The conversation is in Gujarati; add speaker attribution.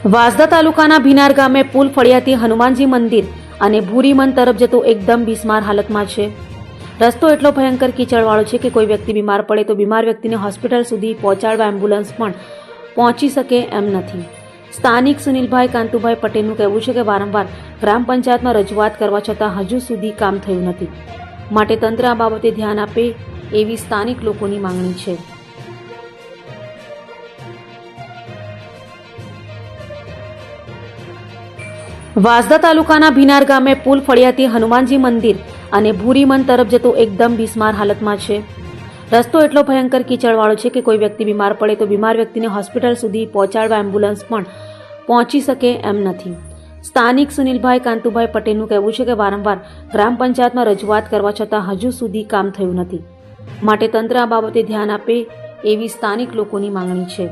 Speaker 1: વાંસદા તાલુકાના ભીનાર ગામે પુલ ફળિયાથી હનુમાનજી મંદિર અને ભૂરીમન તરફ જતો એકદમ બિસ્માર હાલતમાં છે। રસ્તો એટલો ભયંકર કીચડવાળો છે કે કોઈ વ્યક્તિ બીમાર પડે તો બીમાર વ્યક્તિને હોસ્પિટલ સુધી પહોંચાડવા એમ્બ્યુલન્સ પણ પહોંચી શકે એમ નથી। સ્થાનિક સુનિલભાઈ કાંતુભાઈ પટેલનું કહેવું છે કે વારંવાર ગ્રામ પંચાયતમાં રજૂઆત કરવા છતાં હજુ સુધી કામ થયું નથી, માટે તંત્ર આ બાબતે ધ્યાન આપે એવી સ્થાનિક લોકોની માંગણી છે। વાંસદા તાલુકાના ભીનાર ગામે પુલ ફળિયાથી હનુમાનજી મંદિર અને ભૂરીમન તરફ જતો એકદમ બિસ્માર હાલતમાં છે। રસ્તો એટલો ભયંકર કીચડવાળો છે કે કોઈ વ્યક્તિ બીમાર પડે તો બીમાર વ્યક્તિને હોસ્પિટલ સુધી પહોંચાડવા એમ્બ્યુલન્સ પણ પહોંચી શકે એમ નથી। સ્થાનિક સુનિલભાઈ કાંતુભાઈ પટેલનું કહેવું છે કે વારંવાર ગ્રામ પંચાયતમાં રજૂઆત કરવા છતાં હજુ સુધી કામ થયું નથી, માટે તંત્ર આ બાબતે ધ્યાન આપે એવી સ્થાનિક લોકોની માંગણી છે।